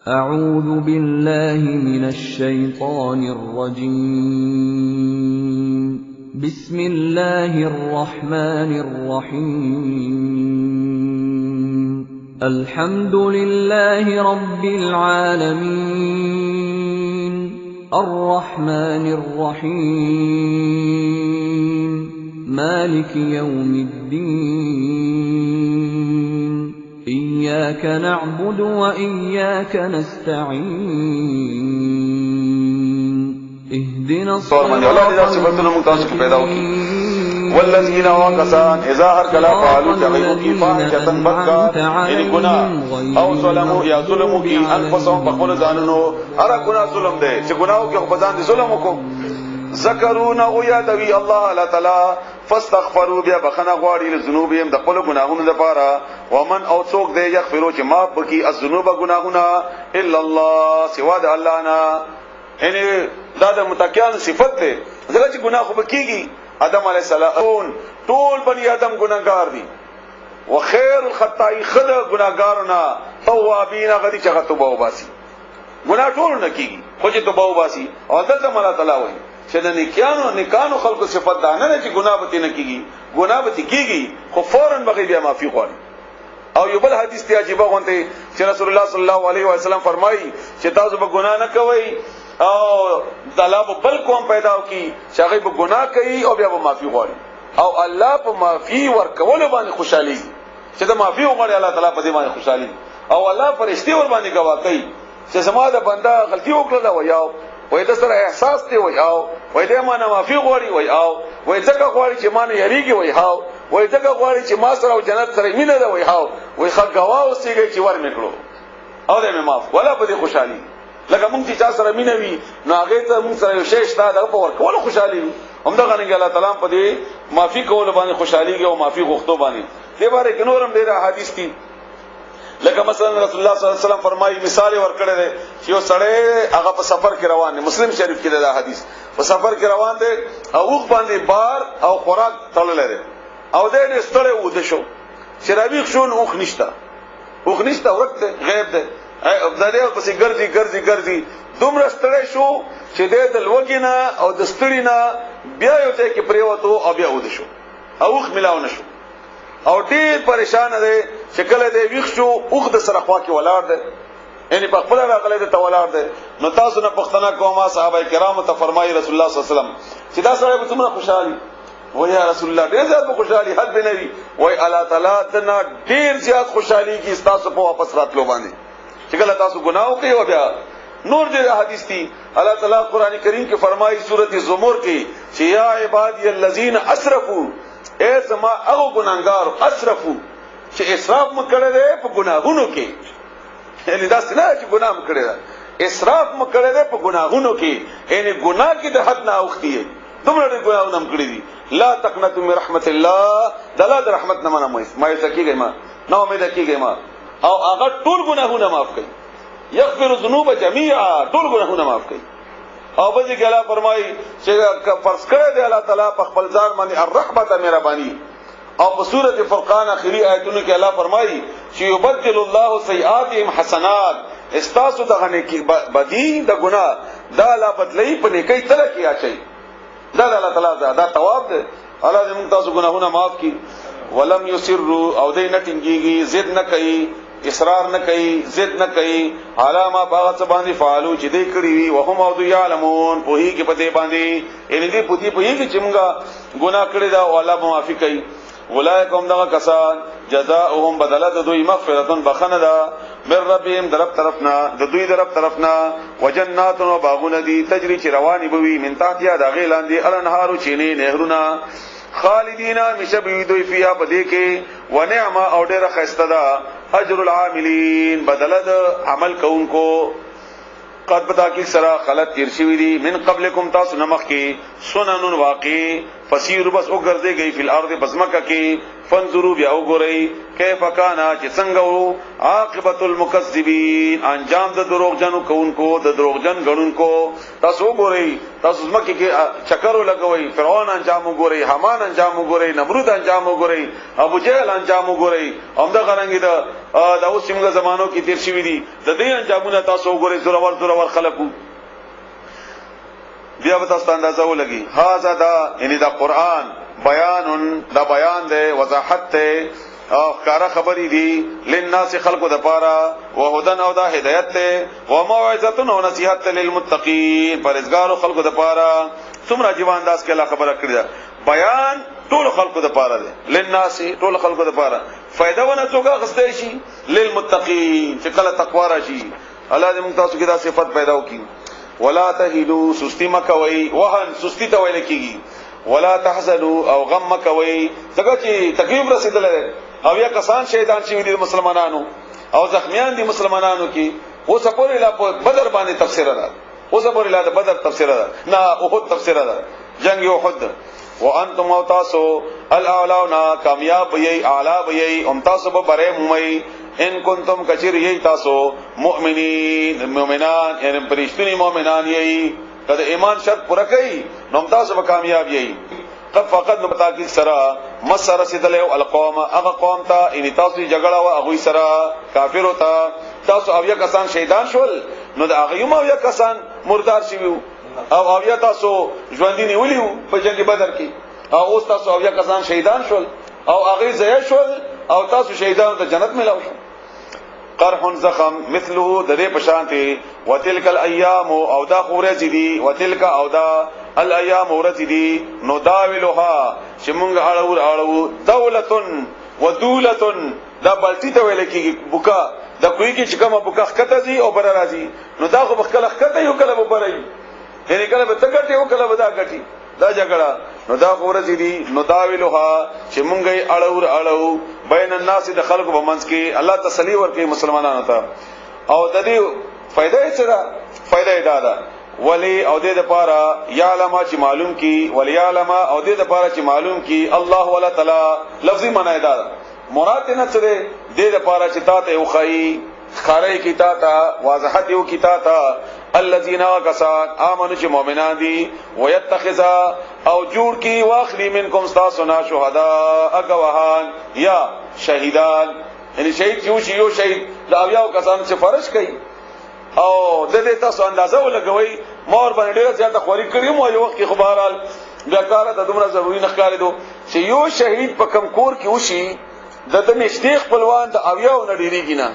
أعوذ بالله من الشيطان الرجيم بسم الله الرحمن الرحيم الحمد لله رب العالمين الرحمن الرحيم مالك يوم الدين إياك نعبد وإياك نستعين اهدنا الصراط المستقيم والذين وكسان اذا هركلا فعلوا جميعا فاحشة بكا ان گناہ او ظلموا یا ظلموا کی انفسهم بخبل ځانونو هر گناہ ظلم دی چې گناہو کې خو ځان دي ظلم وکړو ذکرون او یادوی الله تعالی فاستغفروا بیا بخنه غواړي لذنوبهم د خپل ګناهونو لپاره ومن او څوک دی یغفرو چې معاف وکي الذنوب ګناهونه الا الله سوا د الله نه یعنی دا د متقین صفت ده ځکه چې ګناه خو بکیږي آدم علیہ السلام ټول بنی آدم ګناهګار دي وخير الخطائ خد ګناهګارونه توابین غدي چې توبه وباسي ګناه ټول نه کیږي خو چې توبه وباسي او دلته الله تعالی وایي چې د نکانو خلقو صفت ده نه چې ګناه به نه کیږي ګناه به کیږي خو فورن بغي بیا معافي غواړي او یو بل حدیث ته عجیب غونته چې رسول الله صلی الله علیه وسلم فرمایي چې تاسو به ګناه نه کوئ او طلب بل کوم پیدا کی چې هغه به ګناه کوي او بیا به معافي غواړي او الله په معافي ورکول باندې خوشالي چې دا معافي وغواړي الله تعالی په دې باندې خوشالي او الله فرشتي ور باندې گواه کوي چې زما د بنده غلطي وکړه او یاو وای د سره احساس دی وای او وای دې ما نه معافي غواړي وای او وای ځکه غواړي چې ما نه یریږي وای هاو وای ځکه غواړي چې ما سره او جنت سره مینه ده وای هاو وای ښه گواه اوسېږي چې ور میکړو او دې مې معاف ولا په دې خوشالي لکه مونږ چې چا سره مینه وي نو هغه ته مونږ سره یو شی شته دغه په ورکول خوشالي همدا غنګ الله تعالی په دې معافي کول باندې خوشاليږي او معافي غوښتو باندې دې باندې نورم ډېر احادیث دي لکه مثلا رسول الله صلی الله علیه وسلم فرمایي مثال ورکړی دی چې یو سړی هغه په سفر کې روان دی مسلم شریف کې دا حدیث په سفر کې روان دی او وګ باندې بار او خوراک تړل لري او دې ستړی ود شو چې راویښ شو نو اوخ نشته ورته غیب دی ابداله پسې ګرځي دومره ستړی شو چې د لوګینا او د ستړینا بیا یو ځای کې پریوتو او بیا ود شو اوخ ملاو نشو او ډیر پریشان دی چې کله دې ویښ شو اوخ د سره خوا کې ولاړ دی یعنی په خپل راغله د تولاړ دی نو تاسو نه پښتنه کومه صحابه کرامو ته فرمایي رسول الله صلی الله علیه وسلم چې دا سره به څومره خوشحالي وای یا رسول الله ډیر زیات خوشحالي حد به نوي وای الله تعالی دنا ډیر زیات خوشحالي کی تاسو په واپس راتلو باندې چې کله تاسو ګناو کوي او بیا نور دې حدیث دي الله تعالی قران کریم کې فرمایي سورۃ الزمر کې چې یا عبادی الذین اسرفوا اے زما هغه ګناګار اسرفوا چې اسراف مکړه دې په ګناهونو کې یعنی دا څنګه چې ګناه مکړه ده اسراف مکړه ده په ګناهونو کې یعنی ګناه کې د حد نه اوختي دومره ګناهونه مکړي دي لا تقنطوا من رحمت الله دلا د رحمت نه ما یسکیږي ما نو امید کیږي ما او هغه ټول ګناهونه معاف کوي یغفر الذنوب جميعا ټول ګناهونه معاف کوي او په دې کې الله فرمایي چې فرض کړی دی الله تعالی په خپل ځان باندې الرحمت مهرباني او په سورۃ فرقان اخري آیتونو کې الله فرمایي چې یبدل الله سیئاتهم حسنات استاسو دغه نیکی بدی د ګناه دا لا بدلی په نیکی تل کې اچي دا الله تعالی دا ثواب دی الله دې موږ تاسو ګناهونه معاف کړي ولم یسروا او دې نټینګيږي ضد نه کوي اصرار نه کوي ضد نه کوي علامه باغ باندې فعالو چې دې کړی وي وهم او یعلمون په هی کې پته باندې ان دې پوتې په هی کې چې موږ ګناه کړی دا او الله معافي کوي اولئکم دغه کسان جزاؤهم بدله د دوی مغفرتون بخنه ده من ربهم درب طرفنا د دوی درب طرفنا وجنات و باغونه دي تجري چې رواني بوي من تحتها د غیلاندې الانهار چینه نهرونه خالدین مشبوی دوی فیا پدې کې ونعم او ډېر خسته ده اجر العاملین بدله د عمل کوونکو قد بتا کی سرا خلت ترشوی دی من قبلکم تاسو نمخ کی سنن واقع فسیرو بس وګرځيږي فی الارض بسمکه کې فانظروا بیا وګورئ کیف کان چې څنګه وو عاقبت المکذبین انجام د دروغجنو کوونکو د دروغجن غړونکو تاسو وګورئ تاسو مکه کې چکر لګوي فرعون انجام وګورئ حمان انجام وګورئ نمرود انجام وګورئ ابو جهل انجام وګورئ همدا غرانګي د اوس څنګه زمانو کې تیر شوی دي د دې انجامونه تاسو وګورئ زورور خلقو بیا به تاسو اندازه ولګي هاذا دا یعنی دا قران بیان دی وضاحت ته او کارا خبرې دي للناس خلقو د پاره وهدن او دا هدایت ته او موعظه او نصيحت للمتقين پرهیزګارو خلقو د پاره څومره جوان داس کې الله خبره کړی دا بیان ټول خلقو د پاره دی للناس ټول خلقو د پاره فائدہ ونه څوګه غستې شي للمتقين چې کله تقوا راشي الله دې موږ تاسو کې دا صفت پیدا وکړي ولا تهلوا سستی مکوي وهن سستی ته ویل کیږي ولا تحزنوا او غم مکوي څنګه چې تکلیف رسیدل او یا کسان شهیدان شوی دي مسلمانانو او زخمیان دي مسلمانانو کې اوس په اله بدر باندې تفسیر ده اوس په اله بدر تفسیر ده نه احد تفسیر ده جنگ احد وانتم تاسو الاعلونا کامیاب یی اعلی یی ام تاسو به بره مومي ان کنتم کثیر یی تاسو مؤمنان یعنی پرشتنی مؤمنان یی کله ایمان شرط پوره کوي نو تاسو به کامیاب یی قد فقط متاکد سرا مسر سدلو القوم اغه قوم ته ان تاسو جګړه وا اغوی سرا کافر وتا تاسو اویا کسان شهیدان شول نو د اغه یوم اویا کسان مردار شویو او اویا تاسو ژوندۍ نیولیو په جنگ بدر کې او اوس تاسو اویا کسان شهیدان شول او اغه زیا شول او تاسو شهیدانو ته جنت ملاو شو قرح زخم مثله د دې پشانته وتلک الايام او دا خورز دي وتلک او دا الايام ورز دي نو داولها چې مونږ اړو دولتن ودولتن دا بلتی ته ویل کیږي بوکا دا کوی کې چې کومه بوکا خطه زی او بر راځي نو دا خو بخله خطه یو کله وبرای یعنی کله به تګټي او کله به دا غټي دا جګړه نو دا خورز دي نو داولها چې مونږ اړو بین الناس د خلق په منځ کې الله تسلی ورکړي مسلمانانو ته او د دې فائدې څه ده فائدې دا ده ولی او دې لپاره یعلم چې معلوم کی ولی یعلم او دې لپاره چې معلوم کی الله ولا تعالی لفظي معنی دا مراد نه څه دې لپاره چې تاسو یو خای خارای کی تا واضحت یو کی تا الذين كسان امنوا چې مؤمنان دي ويتخذ او جوړ کی واخلي منکم استاسنا شهدا اگواهان یا شهیدان یعنی شهید یو شهید دا یو کسان چې فرض کوي او د دې تاسو اندازه ولګوي مور باندې ډیره زیاته خوري کړی مو یو وخت کې خبرال بیا کار ته دومره ضروري نه ښکارې دو چې یو شهید په کم کور کې وشي د نشته خپلوان د اویاو نډیریږي نه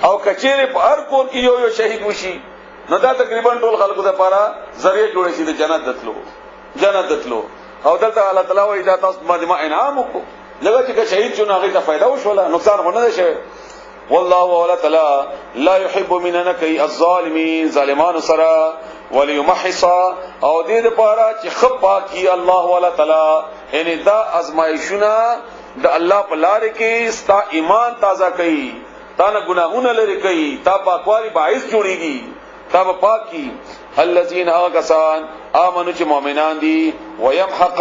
او کچېره په هر کور کې یو شهید وشي نو دا تقریبا ټول خلکو د لپاره ذریعہ جوړ شي د جنت دتلو او دلته الله تعالی وایي دا تاسو باندې ما انعام وکړو لکه چې شهید جون هغه ته فائدہ وشوله نقصان غو نه شي والله ولا تعالی لا يحب مننا كي الظالمين ظالمان سرا وليمحص او دې لپاره چې خپا کی الله ولا تعالی یعنی دا ازمایښونه د الله په لار کې ستا ایمان تازه کوي تا نه ګناهونه لري کوي تا پاکوالي باعث جوړيږي تا پاکي الذين اغسان امنوا چې مؤمنان دي ويمحق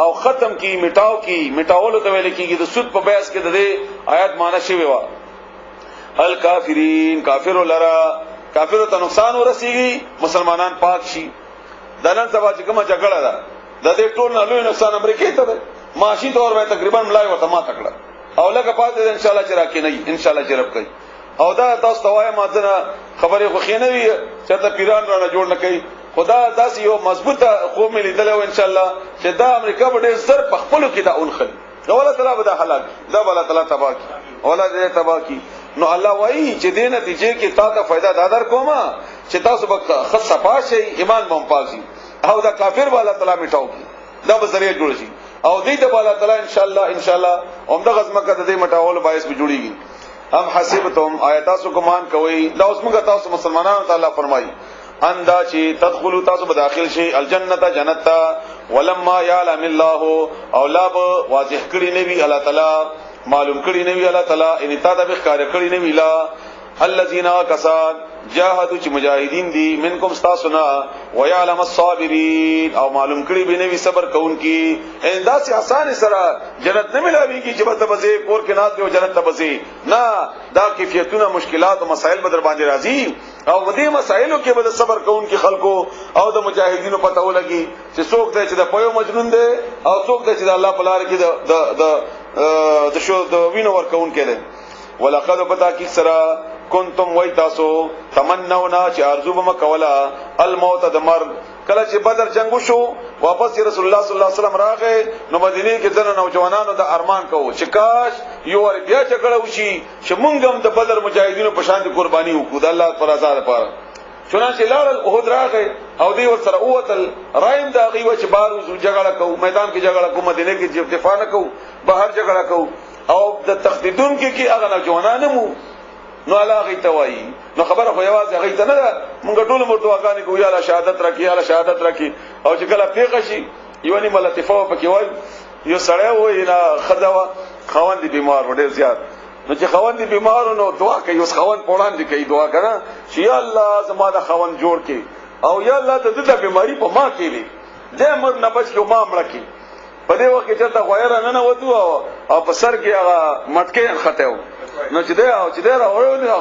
او ختم کی مټاول ته ویل کیږي د سود په بیاس کې د دې آیات معنی شوی و الکافرین کافر لرا کافر ته نقصان ورسیږي مسلمانان پاک شي دنن سبا چې کومه جګړه ده د دې ټول نه لوی نقصان امریکای ته ده ماشي تور به تقریبا ملای ورته ما تکړه او لکه پاتې ان شاء الله چې راکې نه ان شاء الله چې رب کوي او دا تاسو توای مازنه خبره خو خینه وي چې ته پیران را جوړ نه کوي خدا داس یو مضبوطه قوم لیدل او ان شاء الله چې دا امریکا به ډېر سر په خپل کې دا اونخل الله تعالی به دا حالات دا الله تعالی تباکی اوله دې تباکی نو الله وایي چې دې نتیجې کې تا ته فائدہ دادر کومه چې تاسو به خد صفا شي ایمان بم پاسي او دا کافر به الله تعالی میټاو دا به ذریعہ جوړ شي او دې ته الله تعالی ان شاء الله همدا غزمه کده دې مټاول باعث به جوړيږي هم حسبتم آیاتاسو ګمان کوي دا اوس موږ تاسو مسلمانانو تعالی فرمایي اندا چې تدخلوا تاسو به داخل شي الجنه جنت ولما يعلم الله او لا واضح کړي نبی الله تعالی معلوم کړي نبی الله تعالی ان تا د بخار کړي نبی لا الذين كسان جاهدوا چې مجاهدین دي منکم استاسنا ويعلم الصابرین او معلوم کړي به نوی صبر کوونکی انداسي آسان سره جنت نه ملاويږي چې بده بزي کور کې ناز دی جنت ته بزي نه دا کیفیتونه مشکلات او مسائل بدر باندې راځي او ودې مسائلو کې به صبر کوونکی خلکو او د مجاهدینو پته ولګي چې څوک دی چې د پيو مجنون دی او څوک دی چې د الله په لار کې د شو د وینو ور کوونکی دی ولقد پتا کی سرا کنتم وای تاسو تمنونا چې ارزو بم کولا الموت د مرګ کله چې بدر جنگ شو واپس رسول الله صلی الله علیه وسلم راغې نو مدینه کې ځنه نوجوانانو د ارمان کوو چې کاش یو ور بیا چکړه وشي چې مونږ هم د بدر مجاهدینو په شان دي قرباني وکړو د الله پر آزاد لپاره چنانچه لاړ احد راغې او دی ور سره اوتل رایم دا غي و چې بارو جګړه کوو میدان کې جګړه کوو مدینه کې دفاع نه کوو بهر جګړه کوو او د تخدیدون کې هغه نوجوانانو مو نو الله غي توای نو خبره خو یوازې غي ته نه مونږ ټول مرتواګانی کو یا شهادت راکې یا شهادت راکې او چې کله پیښه شي یو نیمه لطیفه پکې وای یو سړی وای نه خدوا خوان دي بیمار وړي زیات نو چې خوان دي بیمار نو دعا کوي اوس خوان پوړان دي کوي دعا کنه چې یا الله زما د خوان جوړ کې او یا الله ته د بیماری په ما کې دي دې مر نه بچ کو ما مړ کې په دې وخت کې چې غویر نه وته او په سر کې هغه مټکې خته نو چې دا او چې دا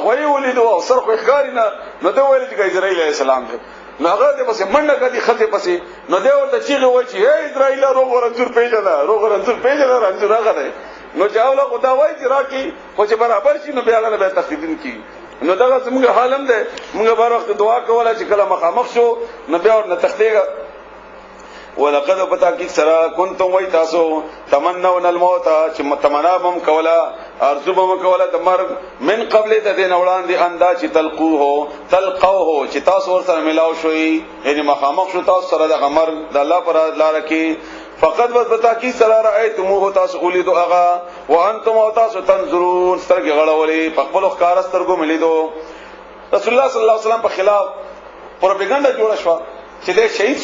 غوي ولیدو او سر خو ښکاری نه نو دا ویل چې اسرائیل علیه السلام دی نو هغه دې پسې منډه کړي خته پسې نو دا ورته چیغه وای چې اے اسرائیل روغ ورنځور پیژنه رنځور هغه دی نو چې اوله خدا وای چې راکی خو چې برابر شي نو بیا هغه به تخدیدین کی نو دا څنګه حالم ده موږ بار وخت دعا کوله چې کله مخامخ شو نو بیا ورنه تخدیګه ولقد پتا کی سرا کنتم وای تاسو تمنون الموت چې متمنابم کولا ارزوبم کولا د مرګ من قبل د دین وړاندې اندا چې تلقوه چې تاسو ور سره ملاو شوي یعنی مخامخ شو تاسو سره د غمر د الله پر لار کې فقط پتا کی سرا رایتموه تاسو ولیدو اغا وانتم تاسو تنظرون سترګې غړولې په خپل ښکار سترګو ملیدو رسول الله صلی الله علیه وسلم په خلاف پروپاګاندا جوړه شو چې دې شهید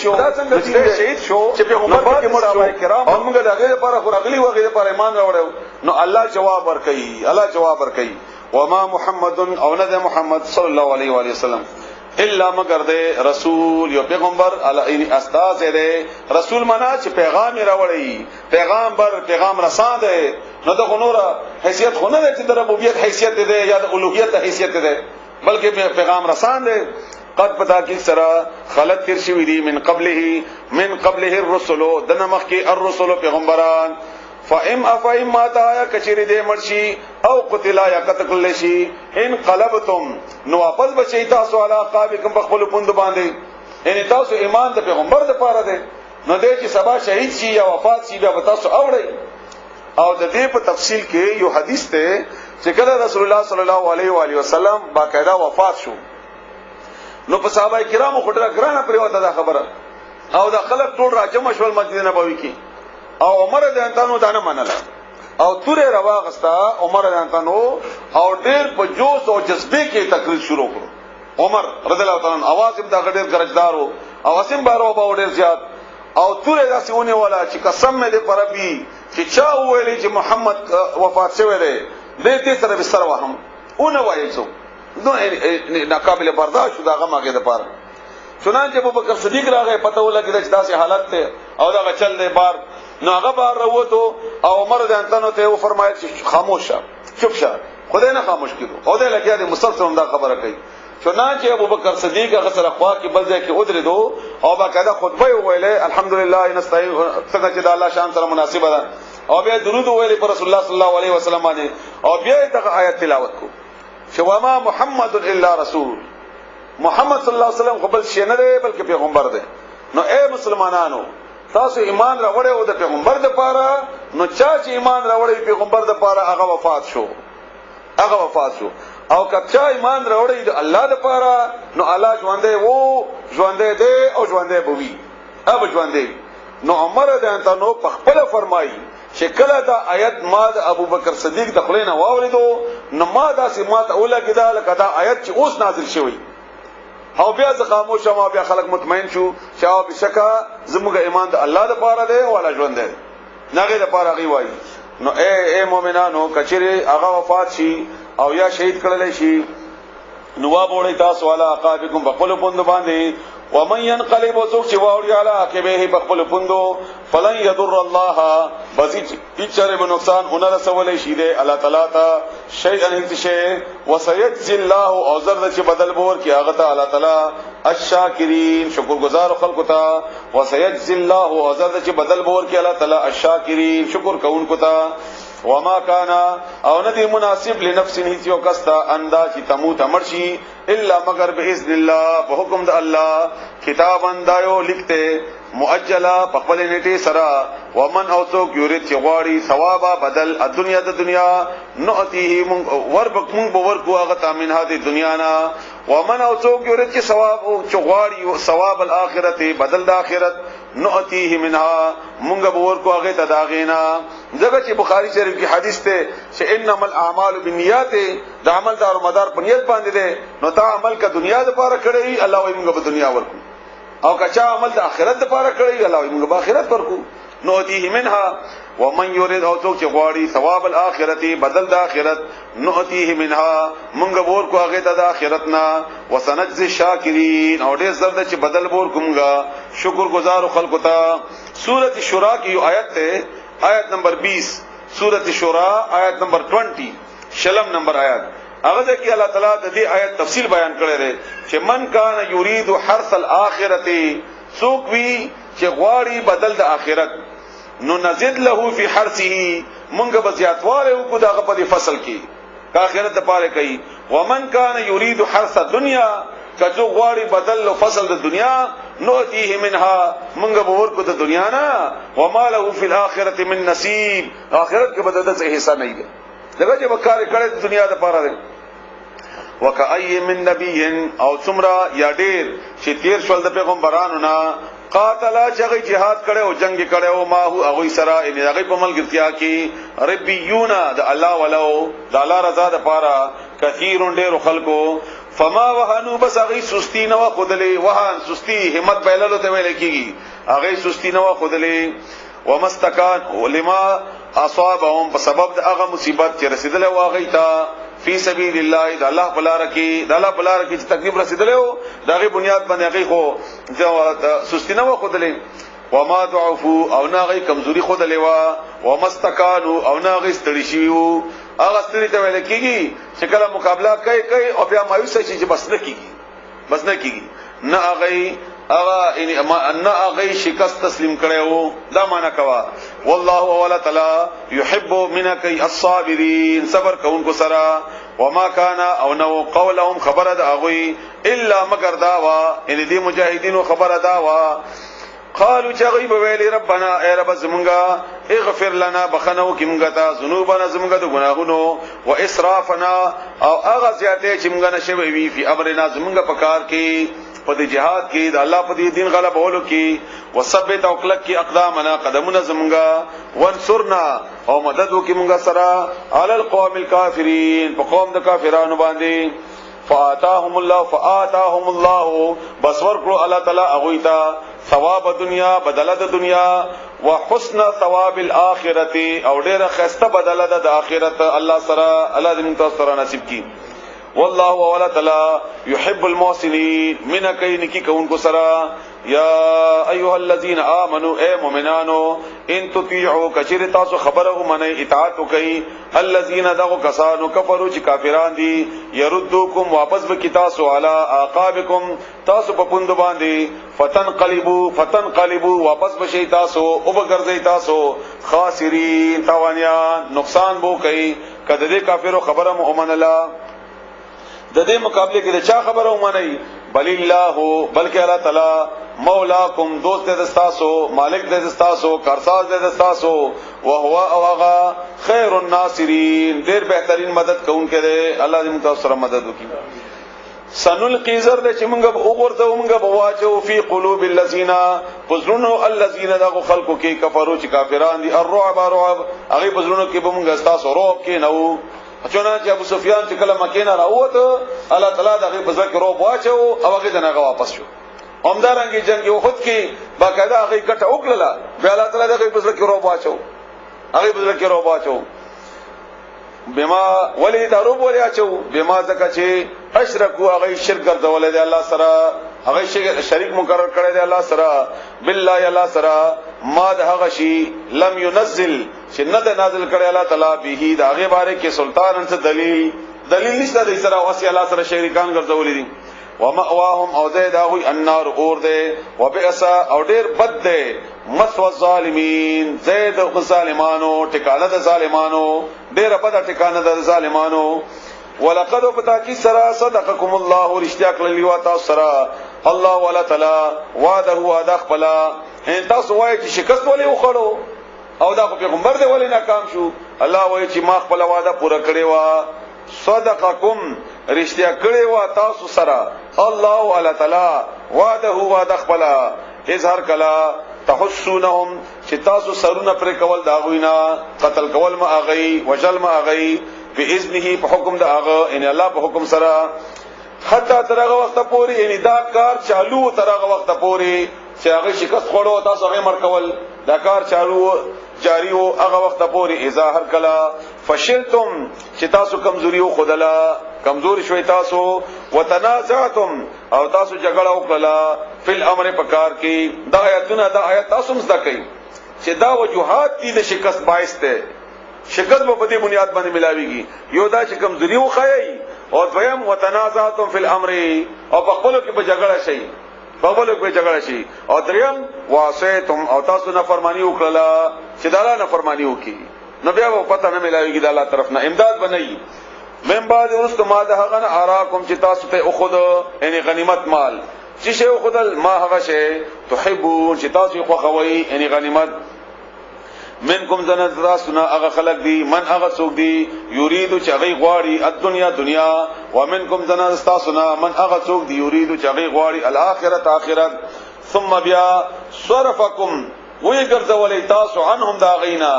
شو چې په عمر کې صحابه کرام موږ دغه لپاره خورغلی وغه لپاره ایمان راوړو نو الله جواب ورکړي وما محمد او نه محمد صلی الله علیه و علیه وسلم الا مگر دې رسول یو پیغمبر علی استاد دې رسول معنا چې پیغام راوړي پیغام رسان دې نو د غنوره حیثیت خو نه دې چې د ربوبیت حیثیت دې یا د الوهیت حیثیت دې بلکې پیغام رسان دې قد پتا کی سرا خلق تیر شوی دی من قبله الرسل دنمخ کی الرسل پیغمبران فإم ما تا کچری دے مرشی او قتلا یا قتل شي ان قلبتم نو واپس بچی تاسو علی عقابکم بخبل پوند باندې یعنی تاسو ایمان د پیغمبر د پاره ده نو دې چې سبا شهید شي یا وفات شي بیا تاسو اوړی او د دې په تفصیل کې یو حدیث ته چې کله رسول الله صلی الله علیه و علیه وسلم باقاعده وفات شو نو په صحابه کرامو خټره ګرانه پریوته دا خبره او دا خلک ټول راجم شول مسجد نبوي کې او عمر د انتانو دانه منله او توره رواغستا عمر د انتانو او ډېر په جوش او جذبه کې تقریر شروع کړ عمر رضی الله تعالی عنہ आवाज هم دا ډېر ګرځدارو او اسیم بارو به ډېر زیات او توره داسونه ولا چې قسم مې دې پربي چې چا ویلي چې محمد وفات شوی دی دې سره به سره وهم اون وایي نو ناقابل برداشت شو دا غماګه د پاره چنانچه ابوبکر صدیق راغی پته ولګی چې داسې حالت ته او دا چل دی بار نو هغه بار وروته او عمر د انتانو ته و فرمایي چې خاموش شه چوپ شه خدای نه خاموش کړو او دا لګیا دی مسلسل دا خبره کوي چنانچه ابوبکر صدیق هغه سره خوا کې بل ځای کې ودرېدو او باقاعده خطبه ویلې الحمدلله نستعين څنګه چې د الله شان سره مناسبه ده او بیا درود ویلې پر رسول الله صلی الله علیه وسلم باندې او بیا دغه آیت تلاوت کو شوما محمد الا رسول محمد صلی الله علیه وسلم قبل شي نه دی بلکې پیغمبر دی نو اے مسلمانانو تاسو ایمان راوړی او د پیغمبر د پاره نو چا چې ایمان راوړی پیغمبر د پاره هغه وفات شو او کچا ایمان راوړی د الله د پاره نو الله ژوندې دی او ژوندې بوي اب ژوندې نو عمر د انتانو په خپل فرمایي چې کله دا آیت ما د ابوبکر صدیق د خلینو واوریدو نو ما دا سمات اوله کدا لکه دا آیت چې اوس نازل شوی او بیا ز خاموش ما بیا خلک مطمئن شو چې او بشکا زموږ ایمان د الله د پاره دی او الله ژوند دی نغه د پاره غي وای نو اے مؤمنانو کچره هغه وفات شي او یا شهید کړل شي نواب وړي تاسو والا عقابکم بخل پوند باندې ومن ينقلب وسوق چې واوړي علا عقبه بخل پوندو فلن يضر الله بزي چره به نقصان اون رسول شي دي الله تعالی تا شيئا انت شيء وسيجزي الله او زرد چې بدل بور کې هغه ته الله تعالی الشاکرین شکر گزار خلق ته وسيجزي الله او زرد چې بدل بور کې الله تعالی الشاکرین شکر کوونکو ته وما كان او ندی مناسب لنفس هیڅ یو کستا اندا چې تموت مرشي الا مگر باذن الله په حکم د الله کتاب اندایو لیکته مؤجلا په خپل نیټه سرا ومن او څوک یورید چې غواړي ثوابا بدل الدنیا د دنیا نؤتیه من وربک من ورکو هغه تامین هذه دنیا نا ومن او څوک یورید چې ثواب او چې غواړي ثواب الاخرته بدل د اخرت نؤتیه منها مونږ به ورکو هغه ته داغینا ځکه چې بخاری شریف کی حدیث ته چې انما الاعمال بالنیات د عمل دار مدار په نیت باندې ده نو تا عمل کا دنیا لپاره کړی الله وي موږ په دنیا ورکو او کچا عمل د آخرت لپاره کړی الله وي موږ په آخرت ورکو نؤتیه منها ومن يريد او څوک چې غواړي ثواب الاخرته بدل د آخرت نؤتیه منها موږ ورکو هغه ته د آخرت نا وسنجزي الشاکرین او ډېر زرد چې بدل ورکومګه شکر گزار خلق ته سورۃ شورا کی آیت ہے آیت نمبر 20 سورۃ شورا آیت نمبر 20 شلم نمبر آیت هغه کې الله تعالی د دې آیت تفصیل بیان کړی دی چې من کان یرید حرث الاخرته سوق وی چې غواړي بدل د آخرت نو نزيد له فی حرثه مونږ به زیاتواله وکړو دغه په فصل کې کا آخرت لپاره کوي ومن کان یرید حرث الدنیا کجو غواړي بدل له فصل د دنیا نؤتیه منها مونږ به ورکو د دنیا نه وما له فی الاخرته من نصیب آخرت کې بدل څه حصہ نه دی دغه چې وکړه کړه دنیا د پاره ده وکای من نبی او څومره یا ډیر چې تیر شول د پیغمبرانو نه قاتل چې جهاد کړي او جنگ کړي او ما هو هغه سره ان هغه په ملګرتیا کې ربيون د الله ولو د الله رضا د پاره کثیر ډیر خلکو فما وهنو بس هغه سستی نه خودلې وهان سستی همت بایللو ته ویل کیږي هغه سستی نه خودلې ومستکان ولما اصابهم بسبب هغه مصیبت چې رسیدله واغی تا فی سبیل الله د الله بلاره کې د الله بلاره کې چې تکلیف رسیدله او دغه بنیاد باندې هغه خو سستی نه خودلې وما ضعفوا او ناغي کمزوري خودلې وا ومستکانو او ناغي ستړي شيو هغه ستړي ته ویل کیږي چې کله مقابله کوي او بیا مایوس شي چې بس نه کیږي نه هغه ان هغه شکست تسلیم کړو دا معنا کوا والله ولا تعالی يحب منك الصابرين صبر کوونکو سره وما كان او نو قولهم خبر دا غوي الا مگر داوا ان دي مجاهدين خبر داوا قالوا چغيب ویلی ربنا اے رب زمونگا اغفر لنا بخنو کی مونگا تا ذنوبنا زمونگا د گناهونو و اسرافنا او اغه زیاته چې مونږ نشوي وی فی امرنا زمونگا پکار کی په جهاد کې د الله په دین غلبه ولو کې وثبت او کلک کې اقدامنا قدمنا زمونگا وانصرنا او مدد وکي مونږ سره علی القوم الکافرین په قوم د کافرانو باندې فآتاهم الله بس ورکو الله تعالی اغویتا ثواب دنیا بدله د دنیا وحسن ثواب الاخرته او ډیره خسته بدله د اخرت الله سره الله دې موږ سره نصیب کړي والله ولا تعالی يحب المحسنين من کینکی کونکو سره یا ایها الذين امنوا اے مومنانو ان تطيعوا کثیر تاسو خبره منه اطاعت کوي الذين دغوا کسانو کفروا چې کافران دي يردوکم واپس به کی تاسو علی عقابکم تاسو په پوند باندې فتنقلبوا واپس بشي تاسو او بغرزي تاسو خاسرین توانیان نقصان بو کوي کده دې کافرو خبره مؤمن الله د دې مقابله کې د چا خبره ومني بل الله بلکې الله تعالی مولاکم دوست دې دستاسو مالک دې دستاسو کارساز دې دستاسو او هو اوغا خیر الناصرین ډېر بهترین مدد کوونکی دی الله دې موږ سره مدد وکړي سنل قیزر دې چې موږ وګورځو موږ بواچو فی قلوب الذین فزرنوا الذین ذو خلقوا کې کفروا چې کافران دي الرعب هغه فزرنوا کې به موږ استاسو روب کې نو اچونا چې ابو سفیان چې کله مکه نه راوته الله تعالی دغه په ځکه روب واچو او هغه دغه واپس شو همدارنګه جنگ احد کې باقاعده هغه کټه وکړه بیا الله تعالی دغه په ځکه روب واچو هغه په ځکه روب واچو بما ولی دا روب ولی اچو بما زکه چې اشرکو هغه شرک ګرځول دي الله سره هغه شریک مقرر کړی دی الله سره بالله الله سره ما د هغه شی لم ينزل چې نه د نازل کړی الله تعالی به دا هغه باره کې سلطان انت دلیل نشته د سره واسی الله سره شریکان ګرځول دي ومأواهم او زید هغه النار اور ده وبئس او ډیر بد ده مسو الظالمین زید الظالمانو ټکانه د ظالمانو ډیر بد ټکانه د ظالمانو ولقد بتاکی سرا صدقكم الله رشتیا کړلی و تاسو سره الله ولا تعالی وعده وعده خپل ان تاسو وایي چې شکست ولې وخړو او دا پیغمبر دی ولې ناکام شو الله وایي چې ما خپل وعده پوره کړی و صدقكم رشتیا کړی و تاسو سره الله ولا تعالی وعده وعده خپل اظهار کلا تحسونهم چې تاسو سرونه پر کول داغوینا قتل کول ما اغي وجل ما اغي باذنه په حکم د هغه ان الله په حکم سره حتی ترغه وخت پوري یعنی دا کار چالو ترغه وخت پوري چې هغه شکست خوړو تاسو هغه مرکول دا کار چالو جاری وو هغه وخت پوري اذا هر کلا فشلتم چې تاسو کمزوري او خدلا کمزور شوي تاسو وتنازعتم او تاسو جګړه وکړه فل امر پکار کې دا آیتونه دا آیات تاسو مزدا کوي چې دا وجوهات دي د شکست باعث ته شکست په دې بنیاد باندې ملاويږي یو دا چې کمزوري وخایي او دویم وتنازعتم فی الامر او په خپل کې په جګړه شي په خپل کې په جګړه شي او دریم واسیتم او تاسو نه فرمانی وکړه چې دا نه فرمانی وکي نو بیا په پته نه ملاويږي د الله طرف نه امداد بنئ من بعد ورست ما ده غن اراکم چې تاسو ته اخذ یعنی غنیمت مال چې شی اخذل ما هغه شی تحبون چې تاسو خو خوي یعنی غنیمت منکم زنت راسنا اغه خلق دی من اغه سوق دی یریدو چغی غواړي الدنیا دنیا ومنکم زنت استاسنا من اغه سوق دی یریدو چغی غواړي الاخرت اخرت ثم بیا صرفکم وی ګرځولې تاسو عنهم دا غینا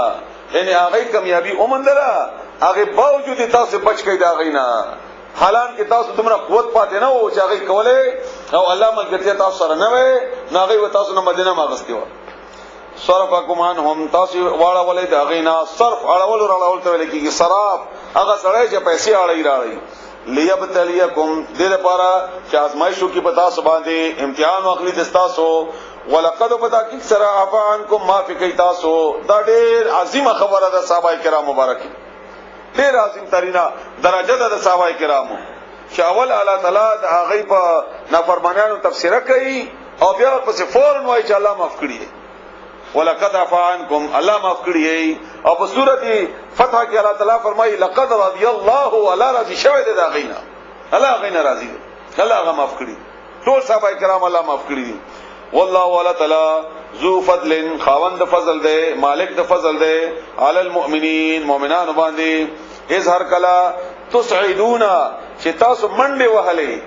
یعنی هغه کامیابی اومندله هغه باوجود تاسو بچ کړئ دا غینا حالان کې تاسو تمره قوت پاتې نه او چې هغه کوله او الله مګرته تاسو سره نه وي ناغي و تاسو نه مدینه ماغستی و صرفکم عنهم تاسو واړه ولې دا غینا صرف اړول ته ویل کېږي صراف هغه سره چې پیسې اړای راړي لیبتلیکم دې لپاره چې آزمایښو کې پتا سو باندې امتحان واخلي تاسو ولقد پتا کې سره افانکم معافی کوي تاسو دا ډېر عظیمه خبره ده صحابه کرام مبارک ډېر عظیم ترینا درجه ده د صحابه کرامو شاول الله تعالی د هغه په نافرمانانو تفسیر کوي او بیا پس فورن وایي چې الله معاف کړي ولقد افانکم الله معاف کړي او په سورته فتح کې الله تعالی فرمایي لقد رضي الله ولا رضي شوی ده غینا الله غینا راضي الله هغه معاف کړي ټول صحابه کرام الله معاف کړي والله ولا تعالی ذو فضل خاوند فضل ده مالک د فضل ده علی المؤمنین مؤمنان باندې اظهار کلا تسعدون چې تاسو منډه وهلې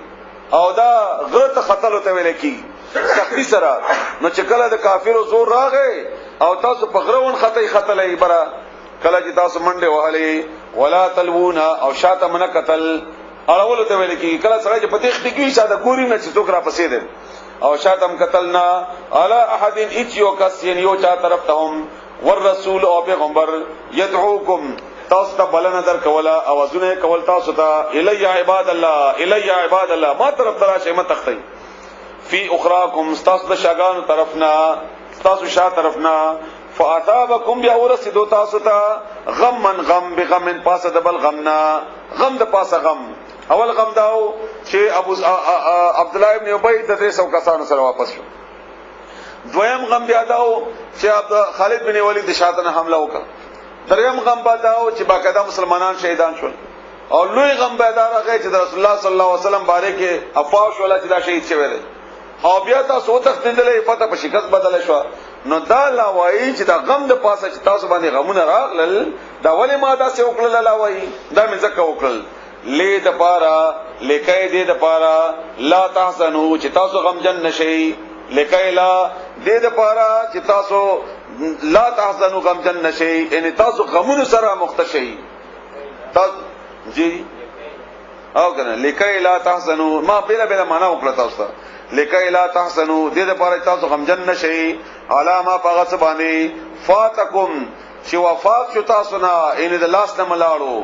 او دا غلط خطر ته ویل کی سختی سره نو چې کله د کافرو زور راغی او تاسو په غرون خطلې برا کله چې تاسو منډه وهلې ولا تلوون او شاته من قتل اړول ته ویل کی کله سره چې پتیخ ټکی شاده ګوري نه چې څوک را پسې ده او شاتم قتلنا علی احد ایچو کس یو چا طرف ته هم والرسول او پیغمبر يدعوکم تاسو ته بلنه در کولا اوازونه کول تاسو ته الی عباد الله ما طرف ترا شی مت تختی فی اخراکم تاسو د شاګانو طرفنا تاسو شا طرفنا فاتابکم بیا ورسیدو تاسو ته غم بغم پاسه د بل غمنا غم د پاسه غم اول غم داو چې ابو عبد الله ابن ابي د 300 کسانو سره واپس شو دویم غم بیا داو چې خالد بن ولید شاتنه حمله وکړه دریم غم بیا داو چې باقاعده مسلمانان شهیدان شول او لوی غم بیا دا راغی چې رسول الله صلی الله علیه وسلم باره کې افواش ولا چې دا شهید شوی دی او بیا تاسو تختندلې فتح په شکست بدل شو نو دا لا وایي چې دا غم د پاسه چې تاسو باندې غمونه راغلل دا ولی ما دا څه وکړل لا وایي دا مې ځکه وکړل لې د پارا لیکای دې د پارا لا تحزنوا چې تاسو غمجن نشئ لیکای لا دې د پارا چې تاسو لا تحزنوا غمجن نشئ ان تاسو غمونو سره مختشئ تاسو جی او کنه لیکای لا تحزنوا ما بلا معنا وکړه تاسو لیکای لا تحزنوا دې د پارا تاسو غمجن نشئ علامه پغه سبانه فاتکم چې وفات شو تاسو نه ان د لاس نه ملاړو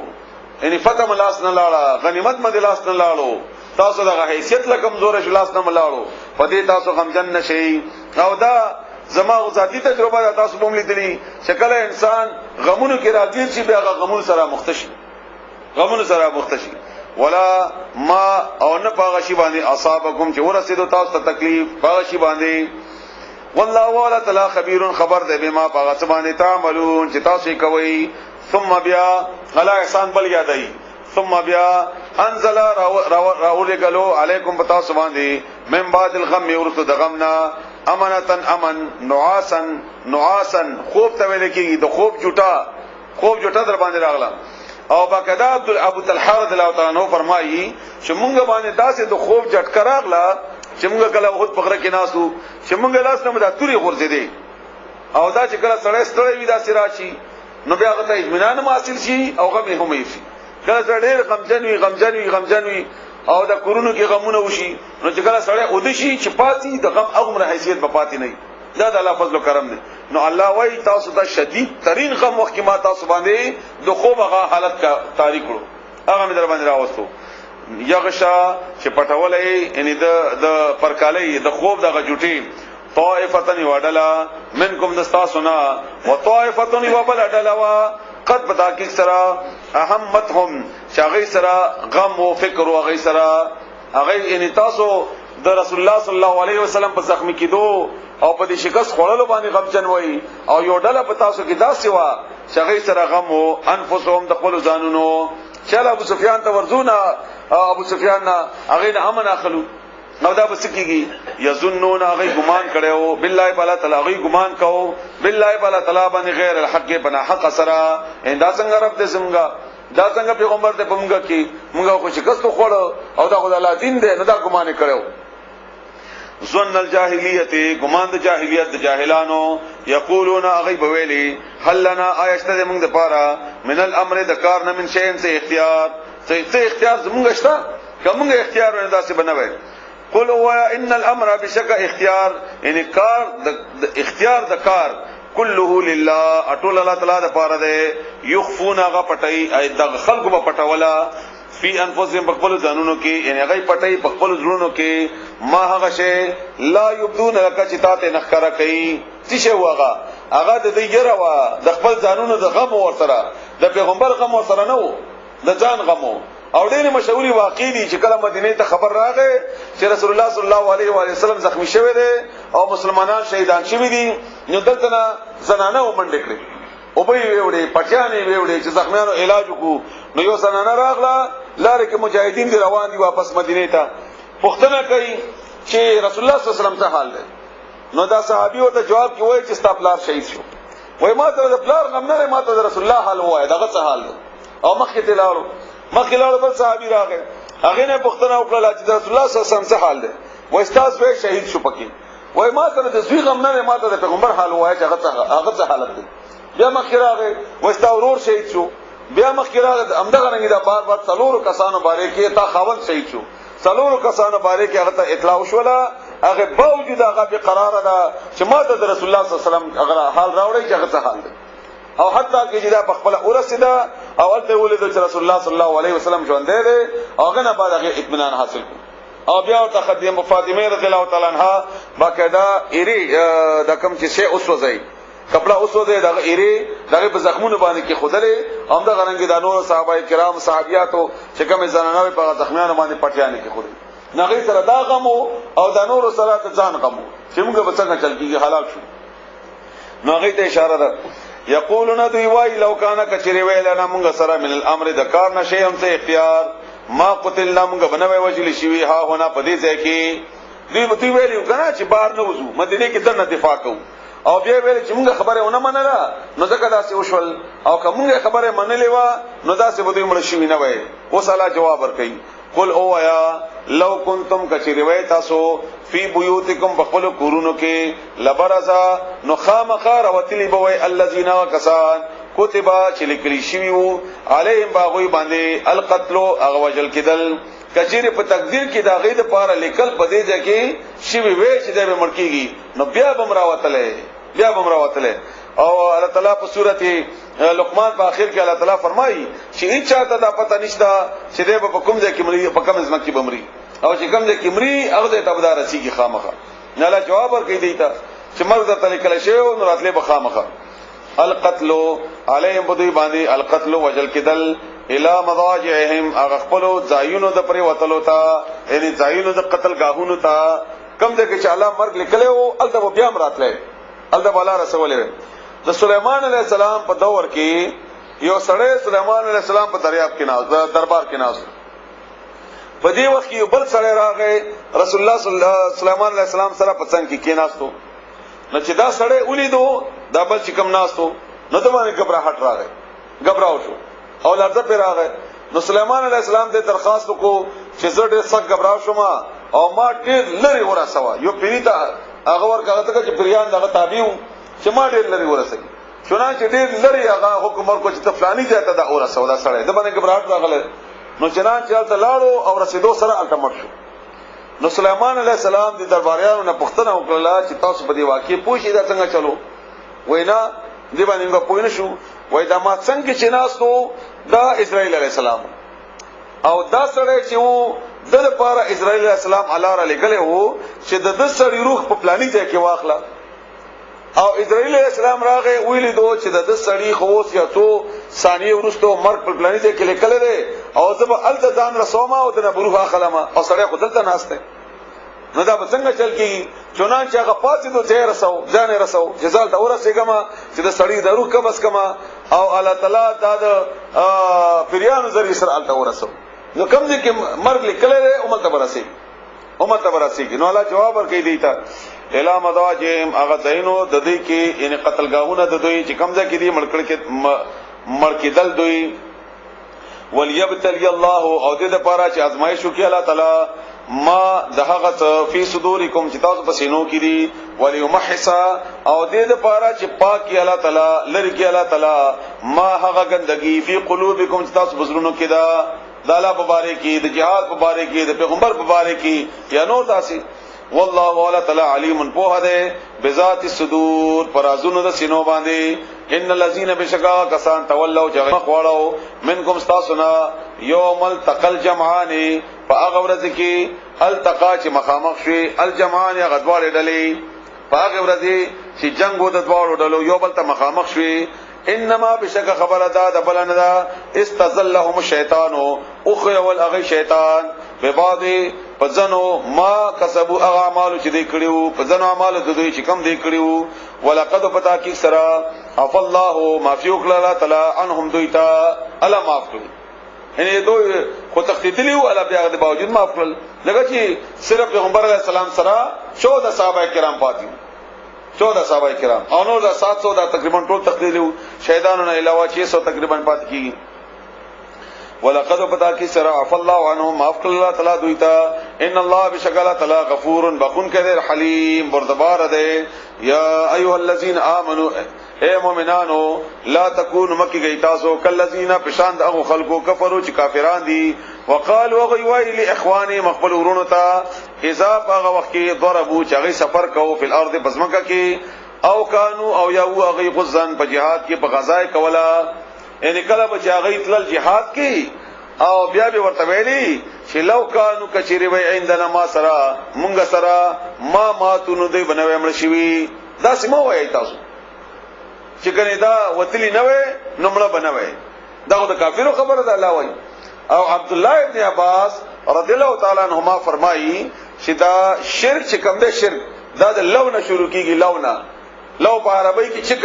یعنی فتح ملاس نه لاړه غنیمت مدلاس نه لاړو تاسو دغه حیثیت له کمزور شلاس نه ملاړو پدې تاسو غمجن نشئ او دا زما ذاتی تجربه ده تاسو هم لیدلی شکل انسان غمونو کې راګیر شي بیا غمونو سره مختشي ولا ما او نه پاغه شی باندې اصابکم چې ورسېدو تاسو ته تکلیف پاغه شی باندې والله ولا تعالی خبير خبر ده بما پاغه څه باندې تعملون چې تاسو کوي ثم بیا غلا احسان بل یادای ثم بیا انزل راولګلو علیکم بتاسو باندې من بعد الغم ورث دغمنا امنتن امن نعاسا خوب ته ویل کیږي د خوب جوټه در باندې راغله او باقاعده ابو طلحه رضی الله تعالی عنہ فرمایي چې مونږ باندې داسې د خوب جټ کراغله چې مونږ کله وخت پخره کې ناسو چې مونږ لاس نه مدا توري غورځې دي او دا چې کله سړی ستړی وي دا سراشي نو بیا غته اطمینان حاصل شي او غم هم وي کله سړی غمجن وي او دا کورونو کې غمونه وشي نو چې کله سړی ودشي چې پاتې د غم اغمره حیثیت به پاتې نه دا د الله فضل او کرم دی نو الله وای تاسو ته شدید ترين غم وخت کې ما تاسو باندې د خوب هغه حالت کا تاریخ کړو هغه مې در باندې راوستو یغشا چې پټولې یعنی د پرکالې د خوب دغه جوټي طائفتن وډلا منکم دستاسنا وطائفتن وبلډلا وا قد بتاکی سرا اهمتهم شاغی سرا غم او فکر او غی سرا هغه یعنی تاسو د رسول الله صلی الله علیه وسلم په زخمی کېدو او په دې شکست خورلو باندې غمجن وای او یو ډله په تاسو کې داسې وا شاغی سرا غم او انفسهم د خپل ځانونو چل ابو سفیان ته ورزونا ابو سفیان هغه نه امن اخلو نو دا بس کیږي یظنون هغه ګمان کړو بالله تعالی تعالی هغه ګمان کو بالله تعالی تعالی باندې غیر الحق بنا حق سرا اندا څنګه رب دې زمګه دا څنګه پیغمبر ته پمګه کی موږ خو شکست خوړ او دا خدای الله دین دې نه دا ګمان کړو ظن الجاهلیت ګمان د جاهلیت د جاهلانو یقولون غیب ویلی هل لنا آیشته موږ د پاره من الامر د کار نه من شین سے اختیار زموږ شته کومه اختیار نه داسې بنوي قل هو ان الامر بشک اختیار ان کار د اختیار د کار كله لله اټول الله تعالی د پاره ده يخفون غپټي اي د خلق په پټولا فی انفسهم بخبل ځانونو کې یعنی هغه پټي بخبل ځانونو کې ما هغه شی لا يبدون لك چتات نخره کوي چې شی هغه د دې یره د خپل ځانونو د غم ور سره د پیغمبر غم ور سره نه وو د ځان غمو او ډېر مشهوري واقع دي چې کله مدینه ته خبر راغی چې رسول الله صلی الله علیه و علیه وسلم زخمی شوی دی او مسلمانان شهیدان شوی دي نو دلته زنانه ومنډ کړې او به ویوړې پټیانې ویوړې چې زخمیانو علاج وکړو نو یو زنانه راغله لاره کې مجاهدین دی روان دي واپس مدینه ته پوښتنه کوي چې رسول الله صلی الله علیه وسلم څه حال دی نو دا صحابي ورته جواب کوي چې ستاپلار شهید شو وای ما ته د پلار غم نه ما ته رسول الله حال وای دغه څه حال دی او مخکې تلاړو بل صحابي راغی هغه نه پوښتنه وکړه چې رسول الله صلی الله علیه وسلم څه حال دی وای استاد وای شهید شو پکې وای ما ته د زوی غم نه ما ته د پیغمبر حال وای چې هغه څه حالت دی بیا مخکې راغی وای استاد ورور شهید شو بیا مخکې راغی امدغه رنګ دا بار څلورو کسانو باندې کې تا خاون شهید شو څلورو کسانو باندې کې هغه ته اطلاع وشوله هغه باوجود هغه به قرار ده چې ما ته د رسول الله صلی الله علیه وسلم هغه حال راوړی چې هغه څه حال دی او حتی کې چې دا بخپل اورسیدا او ته ولید چې رسول الله صلی الله علیه وسلم ژوند دی هغه نه بعد هغه اطمینان حاصل کړ او بیا ورته خدیجه فاطمه رضی الله تعالی عنها باقاعده ایری د کوم چې شی اوس وځي کپڑا اوس وځي دا ایری دغه په زخمونو باندې کې خودلې هم د غرنګ د نور صحابه کرام صحابياتو چې کوم زنانه په زخمیانو باندې پټیانه کې خودلې نغې سره دا غمو او د نور سره ته ځان غمو چې موږ به څنګه چل کیږي حالات شو نغې ته اشاره ده یقولون دوی وای لو کان کچری ویلنا موږ سره من الامر د کار نشي هم څه اختیار ما قتلنا موږ بنوي وجل شي ها هونه پدې ځکه دوی ویلو کنه چې بار نه وځو مدینه کې دنه دفاع کوو او بیا ویل چې موږ خبره ونه منله نو ځکه داسې وشول او که موږ خبره منلې و نو داسې به دوی مړ شي نه وای اوس الله جواب ورکړي قل او یا لو کنتم کچری وای تاسو فی بیوتکم بخلو کورونو کې لبرزا نو خامخار وتلی بوي الذین کسان کتبا چې لیکلی شوی وو علیهم باغوی باندې القتل او وجل کدل کچری په تقدیر کې دا غید پاره لیکل پدې ځکه شوی وې چې د مړکیږي نو بیا بمراوتله او الله تعالی په سورته لقمان په اخر کې الله تعالی فرمایي چې هیڅ چاته دا پته نشته چې دې په کوم ځای کې مری په کوم ځای کې بمري او چې کوم ځای کې مری هغه ته تبدار رسیږي خامخه نه لا جواب ورکړي دیتا چې مرګ ته لیکل شوی او نو راتلې به خامخه القتل علیهم بدی باندې القتل وجل کدل الى مضاجعهم هغه خپل ځایونو د پرې وتلو تا یعنی ځایونو د قتل گاهونو تا کم دې کې چې الله مرګ لیکلو او الته بیا مراتله الته بالا رسوله د سليمان عليه السلام په دور کې یو سړی سليمان عليه السلام په دریاب کې ناز دربار کې ناز په دې وخت کې یو بل سړی راغی رسول الله سليمان عليه السلام سره په څنګه کې ناستو نو چې دا سړی ولیدو دا بل چې کم ناستو نو ته باندې غبرهټ راغی غبراو شو او لرزه پر راغی نو سليمان عليه السلام دې درخواست کو چې زه ډېر سخت غبراو شوم او ما ډېر لري ورسوا یو پیریتا هغه ورکه ته چې پریان دغه تابعو چې ما ډېر لري ورسېږي چنانچه ډېر لري هغه حکم ورکو چې ته فلاني ځای ته دا ورسوا دا سړی د باندې غبراهټ راغله نو چنانچه هلته لاړو او رسیدو سره هلته مړ شو نو سليمان عليه السلام د درباریانو نه پوښتنه وکړه چې تاسو په دې واقعي پوښی دا څنګه چلو وینا دی باندې موږ پوه نه شو وای دا ما څنګه چې ناستو دا اسرائیل علیه السلام او دا سره چې وو د لپاره اسرائیل علیه السلام علاره لګلې وو چې د سړي روح په پلاني ځای کې واخله او اسرائیل علیه السلام راغی ویلې دوه چې د سړي خووس یا څو ثانیه ورستو مرګ په پلاني ځای کې لیکل دي او زه به الته ځان رسومه او د روح اخلمه او سړی خودلته ناشته نو دا څنګه چل کی چونانچه هغه پاتې دوه ځای رسو ځان رسو جزال ته ورسېګما چې د سړي د روح کبس کما او الله تعالی دا د پریانو ذری سره الته ورسو نو کوم دي کې مرګ لیکل دي امت براسي نو الله جواب ورکړي دیتا الا مضاجهم هغه دینو د دې کې یعنی قتل گاهونه د دوی چې کوم ځای کې دي مړ کې دل دوی وليبتلي الله او دې لپاره چې ازمایښت وکړي الله تعالی ما دهغه فی صدورکم چې تاسو په سینو کې دي وليمحص او دې لپاره چې پاکي الله تعالی لری کې الله تعالی ما هغه ګندګي فی قلوبکم چې تاسو بزرونو کې دا د الله مبارکي د جهاد مبارکي د پیغمبر مبارکي یا نور داسي والله ولا تعالی علیم په هده بذات الصدور پرازونو د سینو باندې ان الذين بشکا کسان تولوا جغ مخواړو منکم استاسنا یوم التقل جمعان فاغورز کی التقا چې مخامخ شي الجمعان غدوال ډلې فاغورز چې جنگ ود دوالو ډلو یو بل ته مخامخ شي انما بشک خبر دا بلندا استزلهم الشیطان اخر والاغی شیطان ببعض فزنو ما کسبوا اعمال چې دې کړیو فزنو اعمال د دوی چې کم دې کړیو ولقد پتا کی سرا عف الله معفو کړه الله تعالی عنهم دویتا الا معف کړ یعنی دوی خو تخدیدلیو الا بیا د باوجود معف کړل لکه چې صرف پیغمبر علیه السلام سره 14 صحابه کرام پاتې 14 صحابه کرام او نور دا 700 دا تقریبا ټول تقدیرو شهیدانو نه علاوه 600 تقریبا پات کی ولقد پتا کی سرا عف الله عنهم معف الله تعالی دویتا ان الله بشکل تعالی غفور بخون کذر حلیم بردبار ده یا ایها الذین آمنوا اے مومنانو لا تکونوا مکی گئی تاسو کلذین پشاند هغه خلقو کفرو چې کافران دي وقالوا غیوای لاخوانی مقبل ورونو تا اذا هغه وخت کې ضربو چې هغه سفر کوو په الارض بزمکه کې او کانو او یو هغه غزن په جهاد کې په غزای کولا یعنی کله به هغه تل جهاد کې او بیا به ورته ویلي چې لو کانو کچری وای عندنا ما سرا مونږ سرا ما ماتونو دی بنوي مړ شي دا سمو وای تاسو چې کني دا وتلی نه وای نمړه بنوي دا د کافرو خبره ده الله وای او عبد الله ابن عباس رضی الله تعالی عنهما فرمایي چې دا شرک چې کوم ده شرک دا د لو نه شروع کیږي لو په عربی کې چې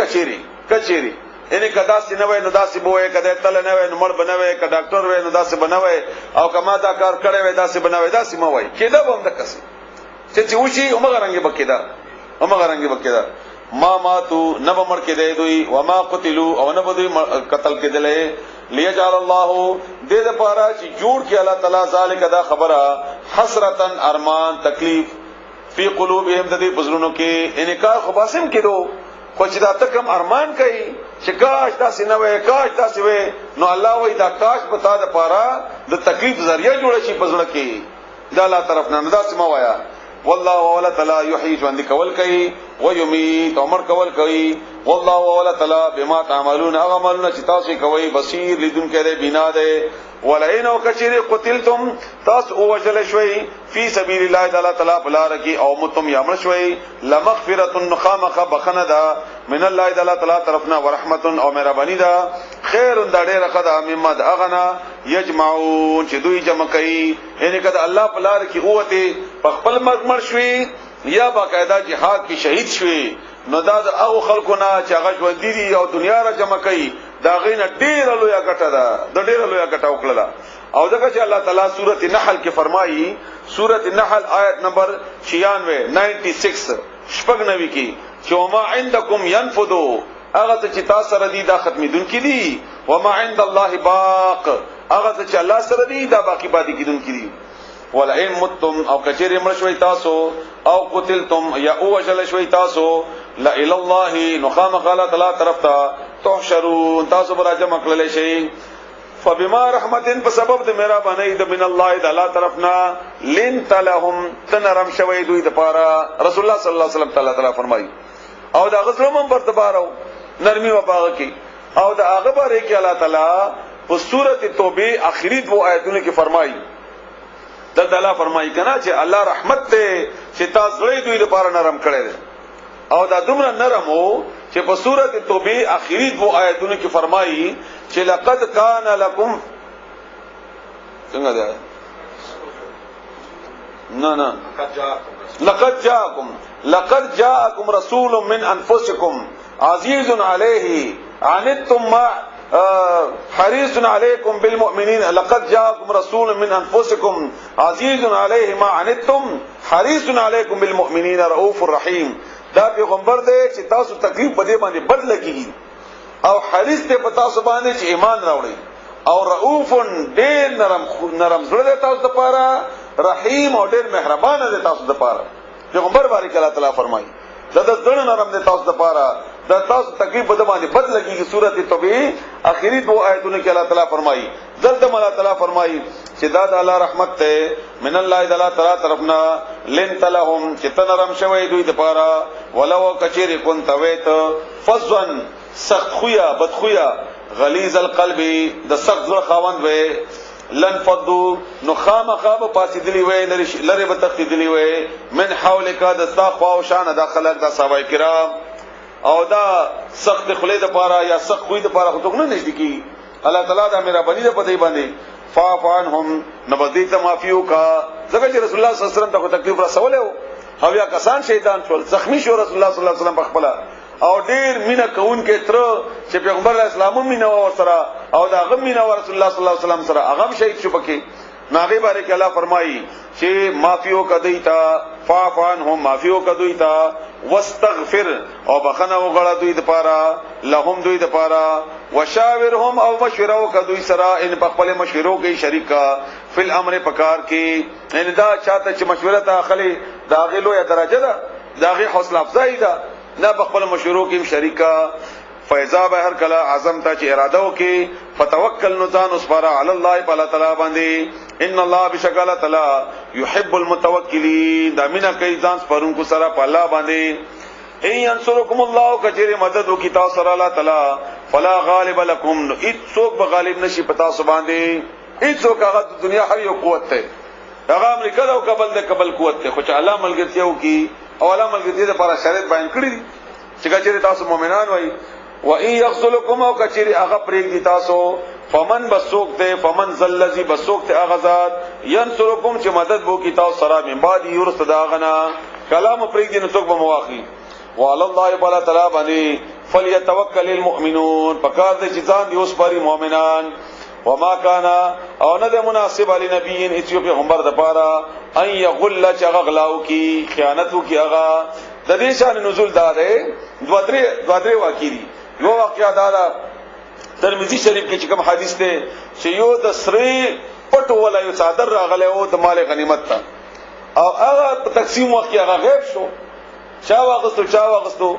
کچيري یعنی کدا سي نه وای نو داسې بوې کدا تل نه وای نو مړ بنوي کدا ډاکټر وای نو داسې بنوي او کما دا کار کړي وای داسې بنوي داسې مو وای کدا به هم د کسي چې وشي عمر غرانګي بکیدا ما ماتو نب مر کې دی دوی وما قتلوا او نب دوی قتل کې دلې ليجعل الله دې د پاره چې جوړ کې الله تعالی ذالک دا خبره حسرتن ارمان تکلیف فی قلوبهم د دې بزرونو کې انکار خو باسم کېدو خو چې دا تکم ارمان کوي چې کاش تاسو نه وای کاش تاسو وای نو الله وای دا کاش پتا د پاره د تکلیف ذریعہ جوړ شي پزړه کې دا الله طرف نه دا سم وایا والله ولا تعالی یحیی ژوند کول کوي و یمیت عمر کول کوي والله ولا تعالی بما تعملون عملنا چې تاسو کوي بصیر لیدون کړي بنا ده ولئن وکثیر قتلتم تاسو وجل شوي فی سبیل الله تعالی بلار کی او متم یامر شوي لمغفرۃ نخامخ بخندا من الله تعالی طرفنا ورحمت او مهربانی دا خیر دا ډیر خدا مما اغنا یجمعون چې دوی جمع کوي یعنی کده الله بلار کی قوت په خپل مرګ شوي یا باقاعده جهاد کې شهید شوي نو دا او خلقنا چې هغه ژوند دي او دنیا را جمع کوي دا غینه ډیر لویا ګټه ده د ډیر لویا ګټه وکړه او ځکه چې الله تعالی سورۃ النحل کې فرمایي سورۃ النحل آیت نمبر 96 شپږ کې چې وما عندکم ينفدوا هغه چې تاسو سره دي دا ختمي دن کې دي وما عند الله باق هغه چې الله سره دي دا باقی پاتې کیدون کې دي ولئن متم او کچری مړ شوي تاسو او قتلتم یا اوجل شوي تاسو لا اله الله نخام قال تعالی طرف ته تحشرون تاسو برا جمع کړل شي فبما رحمتن بسبب د میرا باندې د من الله تعالی طرفنا لنت لهم تنرم شوي دوی د پاره رسول الله صلی الله علیه وسلم تعالی فرمایي او دا غزلوم پر تبارو نرمي و باغ کی او دا هغه باره کې الله تعالی په سورۃ توبه اخري دو آیتونو کې فرمایي دا تعالی فرمایي کنا چې الله رحمت ته چې تاسو دوی لپاره نرم کړی او دا دومره نرم وو چې په سورۃ توبه اخري دو آیتونو کې فرمایي چې لقد کان لکم څنګه ده نه لقد جاءكم رسول من انفسكم عزيز عليه عنتم ما حريص عليكم بالمؤمنين لقد جاءكم رسول من انفسكم عزيز عليه ما عنتم حريص عليكم بالمؤمنين رؤوف رحيم دا پیغمبر دې چې تاسو تکلیف بده باندې بدل کیږي او حریص ته پتا سو باندې چې ایمان راوړي او رؤوف ډېر نرم زړه تاسو لپاره رحیم او ډېر مهربان دی تاسو لپاره پیغمبر بارک الله تعالی فرمایي دا د زړه نرم دی تاسو لپاره دا تاسو تکلیف بده باندې بدل کیږي سورۃ توبه اخري دو آیتونو کې الله تعالی فرمایي ذلته الله تعالی فرمایي چې دا د الله رحمت ته من الله تعالی طرفنا لنت لهم چې تنرم شوی دوی لپاره ولو کچری كنت ویت فزن سخت خویا بد خویا غلیظ القلب د سخت زړه خاوند وي لن فضو نو خامخاب پاسې دلی وي لری به تخت دلی وي من حولک د صاحب او شان د خلق د صحابه کرام او دا سخت خلید لپاره یا سخت خوې لپاره خو څنګه نشي کی الله تعالی دا میرا بنی د پدې باندې فافعنهم نبذیت مافیو کا ځکه چې رسول الله صلی الله علیه وسلم ته تکلیف رسوله او یا کسان شیطان شول زخمی شو رسول الله صلی الله علیه وسلم په خپل او ډیر مینا کون کې تر چې پیغمبر اسلام مینا ور سره او دا غم مینا رسول الله صلی الله علیه وسلم سره هغه شهید شو پکې ناغي باره کې الله فرمایي چې معافیو کدیتا فافعنهم معافیو کدیتا واستغفر او بخنه وغړه دوی د پاره لهم دوی د پاره وشاورهم او مشوره وکدوی سره ان په خپل مشورو کې شریکا فل امر پکار کې ان دا چاته چې مشوره ته خلی دا غلو یا درجه ده دا غي حوصله افزایی ده نه په خپل مشورو کې شریکا فیضا به هر کله عزم ته چې اراده وکي فتوکل نزان اسفرا علی الله تعالی باندې ان الله بشکل تعالی يحب المتوکلین دا مینا کوي ځان سپرونکو سره په الله باندې ان ينصركم الله کجره مدد وکي تاسو سره الله تعالی فلا غالب لكم اذ څوک به غالب نشي پتا سو باندې اذ څوک هغه د دنیا هر یو قوت ته هغه امریکا او قبل قوت ته خو چې الله ملګرتیو کی او الله ملګرتیا لپاره شرط بیان کړی دي چې کچره تاسو مؤمنان وای و ان يغسلكم او کچری هغه پرېګ دي تاسو فمن بسوک ته فمن ذلذي بسوک ته هغه ذات ينصركم چې مدد وو کی تاسو سره من بعد يرست داغنا کلام پرېګ دي نو څوک به مواخي وعلى الله تعالی باندې فليتوکل المؤمنون پکار دي چې ځان دي اوس پاري مؤمنان وما كان او نه د مناسب علی نبی ایتیو پیغمبر د پاره ان یغل چغلاو کی خیانت کی هغه د دې شان نزول داره دوه درې واقعي دي یو واقعا دا ترمذی شریف کې چې کوم حدیث ده چې یو د سری پټ ولا یو صادر راغله او د مال غنیمت ته او هغه تقسیم وخت هغه غیب شو چا واغستو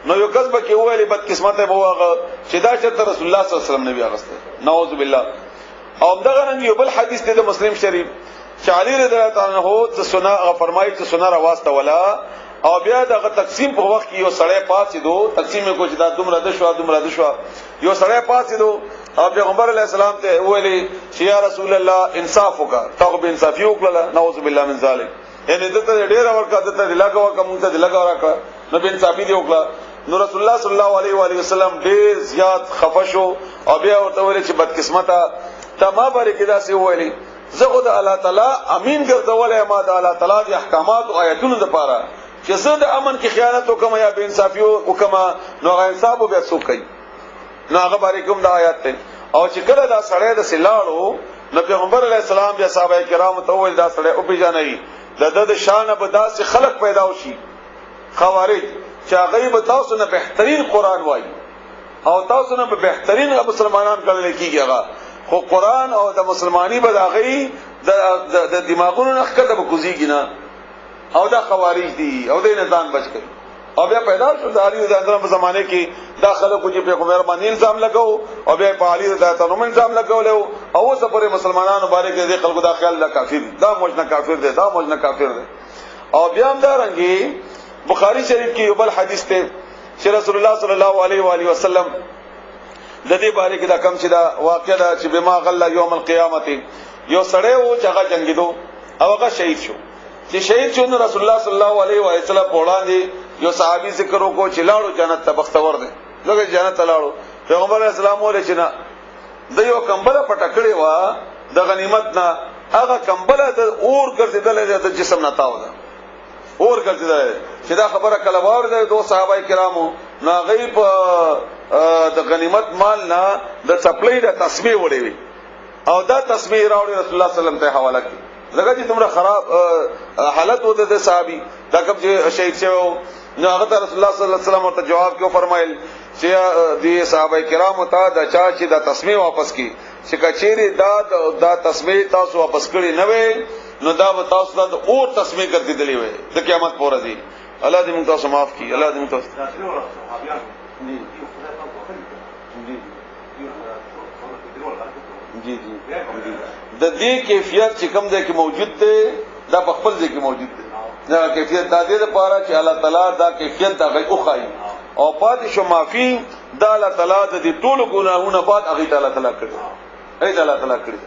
نو یو کس به کې ویلې بد قسمته به واغه چې دا چې رسول الله صلی الله علیه وسلم نبی اغسته نعوذ بالله او دغه نن یو بل حدیث ده د مسلم شریف علی رضی الله عنه ته سنا فرمایي چې سنا راواسته ولا او بیا دغه تقسیم په وخت کې یو سړی پاتې دو تقسیم کو چې دا دومره د شو یو سړی پاتې دو او پیغمبر علیه السلام ته ویلي چې یا رسول الله انصاف وکړه تاسو به انصافي وکړه نعوذ بالله من ذلک یعنی دته ډیر ورکړه دته لګاو کوم ته لګاو راکړه نو به انصافي دی وکړه نو رسول الله صلی الله علیه و علیه وسلم ډیر زیات خفشو او بیا ورته ویل چې بدقسمته ته ما باندې کدا سی ویلي زه خو د الله تعالی امین ګرځولې ما د الله تعالی د احکامات او آیاتونو لپاره چې زه د امن کې خیانت وکم یا به انصافي وکم نو غا انصاف به څوک کوي نو هغه باندې کوم د آیات ته او چې کله دا سړی د سلاړو نو پیغمبر علیه السلام بیا صحابه کرام ته ویل دا سړی او پیژنې د شان به داسې خلق پیدا وشي خوارج چې هغه به تاسو نه بهترین قران وایي او تاسو نه بهترین مسلمانان کړل کیږي هغه خو قران او د مسلمانی به هغه د دماغونو نه ښکته به کوزيږي نه او دا خوارج دي او د نظام بچ کړي او بیا پیدا شو د علی رضی الله عنه په زمانه کې داخله کو چې پیغمبر باندې الزام لګاو او بیا په علی رضی الله عنه الزام لګاول او اوس پر مسلمانانو باندې کې د خلکو دا خیال لا کافر دا موجنه کافر دي دا موجنه کافر دي او بیا هم دا رنګي بخاری شریف کې یو بل حدیث ته چې رسول الله صلی الله علیه و آله وسلم د دې باره کې دا کم چې دا واقعا دا چې بما غلا یوم القیامت یو سړی وو چې هغه جنگیدو او هغه شهید شو چې شهید شو نو رسول الله صلی الله علیه و آله وسلم په وړاندې یو صحابي ذکر وکړو چې لاړو جنت ته بختور دي لکه جنت ته لاړو پیغمبر اسلام ولې چې نه د یو کمبله پټکړې وا د غنیمت نه هغه کمبله د اور ګرځیدل د جسم نه تاو ده اور ګرځیدل چې دا خبره کله واره دوه صحابه کرامو نا غیب د غنیمت مال نه د سپلای د تسمیه وړي وي او دا تسمیه راوړي رسول الله صلی الله علیه وسلم ته حواله کړي زګا چې تمره خراب حالت وته د صحابي دا کوم چې شهید شوی نو هغه ته رسول الله صلی الله علیه وسلم ورته جواب کې فرمایل چې د صحابه کرامو ته د چا چې د تسمیه واپس کی چې کچېری دا تسمیه تاسو واپس کړی نه وي نو دا به تاسو د اور تسمیه ګرځیدلې وي د قیامت پورې دی الله دې موږ تاسو معاف کړي الله دې موږ تاسو جی د دې کیفیت چې کوم ځای کې موجود دی دا په خپل ځای کې موجود دی دا کیفیت د دې لپاره چې الله تعالی دا کیفیت دا غي اوخای او پاتې شو معافي دا الله تعالی د دې ټولو ګناهونو بعد هغه تعالی کړی ای تعالی کړی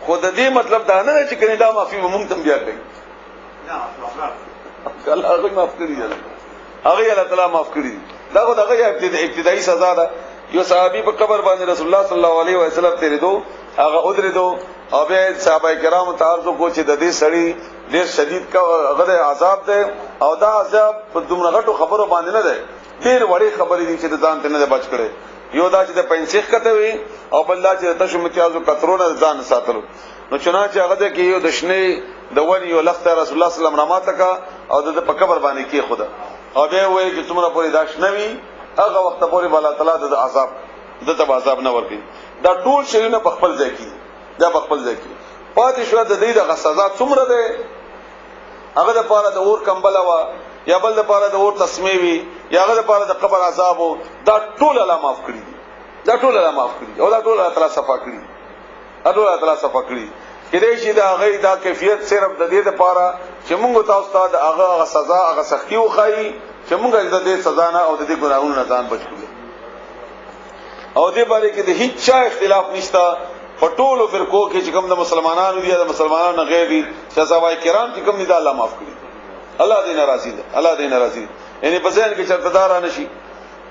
خو د دې مطلب دا نه چې کني دا معافي مونږ تم بیا کوي نه الله هغه معاف کړی دی هغه الله تعالی معاف کړی دا خو دغه ابتدایي سزا ده یو صحابي په قبر باندې رسول الله صلی الله علیه وسلم تیرې دو هغه ودرېدو او به صحابه کرام تعرض کو چې د دې سړی ډېر شدید کا هغه عذاب ده او دا عذاب په دومره غټو خبرو باندې نه ده ډېر وړي خبرې دي چې د ځان ته نه بچ کړي یو دا چې د پنځه کته وي او بل دا چې د تشمتیازو کترونه ځان ساتلو نو چنانچه هغه کې یو دشنه د ونی یو لخت رسول الله صلی الله علیه وسلم رامات کا او د په قبر باندې کې خدا او به وایي چې څومره پوری داش نوي هغه وخت پوری بالا تعالی د عذاب د تب عذاب نه ورګي دا ټول شیونه په خپل ځای کې دا په خپل ځای کې پاتې شو د دې د سزا څومره ده هغه د پاره د اور کمبل وا یا بل د پاره د اور تسمیه وی یا هغه د پاره د قبر عذاب دا ټول الله معاف کړی دا ټول الله معاف کړی او دا ټول الله تعالی صفا کړی الله تعالی صفا کړی کله چې دا غي دا کیفیت صرف د دې لپاره چې موږ تاسو ته د هغه سزا هغه سختی وخایي چې موږ د دې سزا نه او د دې ګناهونو نه ځان بچو او دې باندې کې د هیڅ اختلاف نشته پټولو فرقو کې چې کوم د مسلمانانو دي د مسلمانانو غیر دي صحابه کرام چې کوم دي الله معاف کړي الله دې ناراضي ده الله دې ناراضي یعنی په ځین کې چرته دار نشي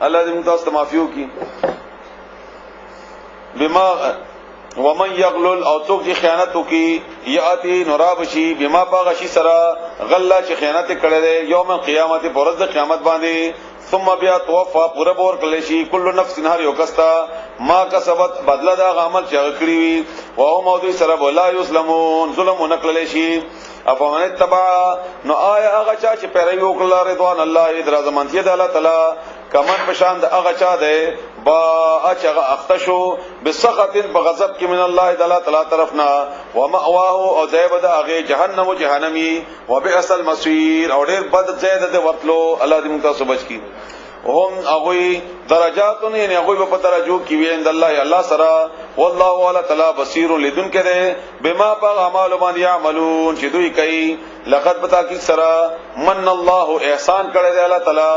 الله دې موږ تاسو ته معافيو کړي بما ومن یغلل او څوک چې خیانت وکي یاتی نورابشی بما پاغشی سرا غلا چې خیانت کړي دی یوم قیامت پرز د قیامت باندې ثم بیا توفا پورا بور کله شي کله نفس هر یو کستا ما کسبت بدله دا عمل چې کړی وي او هو موضوع سره ولا یسلمون ظلم نکړل شي افمن تبع نو آیا هغه چا چې پیروي وکړه رضوان الله درازمنتي د الله تعالی کمن پشان د هغه چا ده با اچغه اختشو بسخط بغضب کې من الله تعالی طرفنا ومأواه او ذيب د هغه جهنم او جهنمي وبئس المصير او ډېر بد ځای ده ورتلو الله دې موږ تاسو بچ کړي هم اغوی درجاتون یعنی اغوی په درجو کې وی عند الله الله سره والله ولا تعالی بصیر لدن کده بما باغ اعمال باندې يعملون چې دوی کوي لقد بتا کی سره من الله احسان کړی دی الله تعالی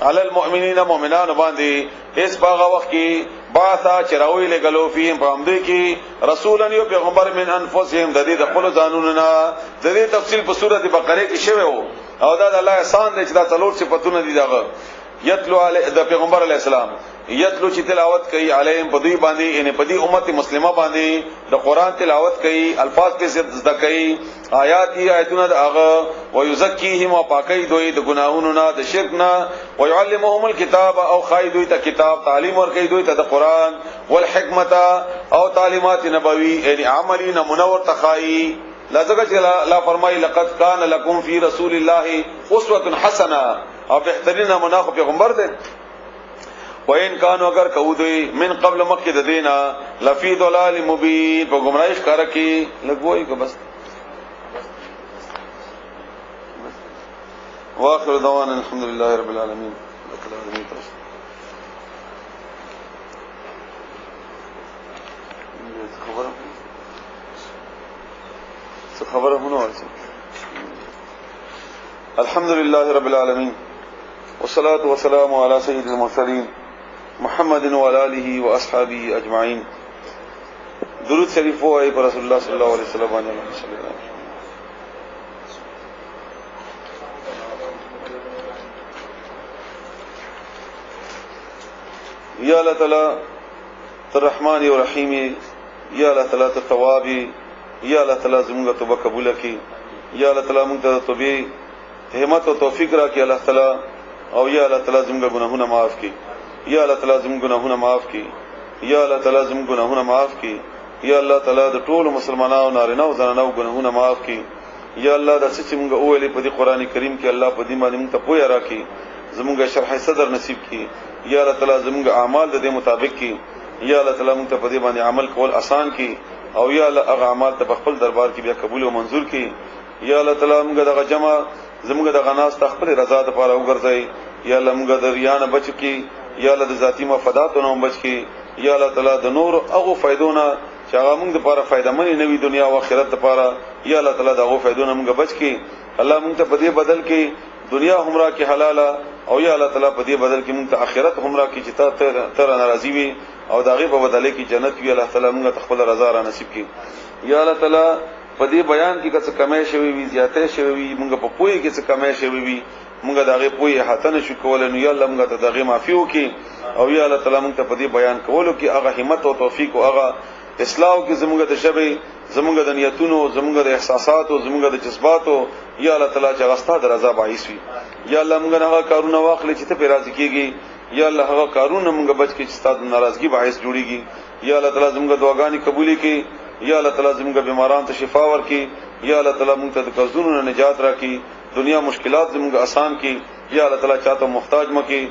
علی المؤمنین مؤمنان باندې اس باغ وخت کې باثا چراوی لګلو فیم په امدی کې رسولن یو پیغمبر من انفسهم د دې د خپل ځانونو نه د دې تفصیل په سورته بقره کې شوی وو او دا د الله احسان دی چې دا څلور صفاتونه دي دغه یتلو علی د پیغمبر علی السلام یتلو چې تلاوت کوي علیهم په دوی باندې ان په دې امت مسلمه باندې د قران تلاوت کوي الفاظ په زده کوي آیات ای آیتونه دغه ويزکیهم او پاکي دوی د ګناہوں نه د شرک نه ويعلمهم الكتاب او خای دوی ته کتاب تعلیم ورکوي دوی ته د قران والحکمت او تعلیمات نبوی یعنی عملی نمونه ورته خای لذلك لا فرمای لقد كان لكم في رسول الله اسوه حسنه او بهترین نمونه خو پیغمبر دی وین کانو اگر کو دوی من قبل مکه د دینا لفی ضلال مبین په گمراهی ښکارا کی لګوي کو بس واخر دعوانا الحمد لله رب العالمين خبر هونه الحمد لله رب العالمين والصلاة والسلام على سيد المرسلين محمد وعلى آله وأصحابه أجمعين درود شریف وای پر رسول الله صلی الله علیه وسلم یا الله تعالی الرحمن الرحیم یا الله تعالی التواب یا الله تعالی زموږ توبه قبول کړي یا الله تعالی موږ ته توبه همت او توفیق راکړي الله تعالی او یا الله تعالی زموږ ګناهونه معاف کړي یا الله تعالی زموږ ګناهونه معاف کړي یا الله تعالی زموږ ګناهونه معاف کړي یا الله تعالی د ټولو مسلمانانو نارینه او زنانو ګناهونه معاف کړي یا الله د سچ موږ اولې په دې قران کریم کې الله په دې باندې موږ ته پوهه راکړي زموږ شرح صدر نصیب کړي یا الله تعالی زموږ اعمال د دې مطابق کړي یا الله تعالی موږ ته په دې باندې عمل کول آسان کړي او یا الله هغه اعمال ته په خپل دربار کې بیا قبول او منزور کړي یا الله تعالی موږ دغه جمع زموږ د غناس تخپل رضا د پاره وګرځي یا الله موږ د ریا نه بچ کړي یا الله د ذاتی مفادات نه بچ کړي یا الله تعالی د نور هغه فائدونه چې هغه موږ لپاره فائدہ منی نوي دنیا او آخرت لپاره یا الله تعالی دغه فائدونه موږ بچ کړي الله موږ ته په دې بدل کې دنیا همرا کې حلاله او یا الله تعالی په دې بدل کې موږ ته آخرت همرا کې چې تر ناراضي وي او دغه په بدل کې جنت وي الله تعالی موږ ته خپل رضا را نصیب کړي یا الله تعالی په دې بیان کې څه کمې شوی وي زیاتې شوی وي موږ په پوي کې څه کمې شوی وي موږ دغه پوي هاتنه شو کول نو یا الله موږ ته دغه معافي وکي او یا الله تعالی موږ ته په دې بیان کولو کې هغه همت او توفیق او هغه اصلاح کې زموږ د شبي زموږ د نیتونو زموږ د احساساتو زموږ د جذباتو یا الله تعالی چې غستا د رضا باعث وي یا الله موږ هغه کارونه واخلې چې ته په راضي کېږي یا الله هغه کارونه موږ بچ کې چې ستاسو ناراضگی باعث جوړيږي یا الله تعالی زموږ دعاګانې قبولې کړي یا الله تعالی زموږ بیماران ته شفا ورکړي یا الله تعالی موږ ته د قرضونو نه نجات راکړي دنیا مشکلات زموږ آسان کړي یا الله تعالی چاته محتاج مکي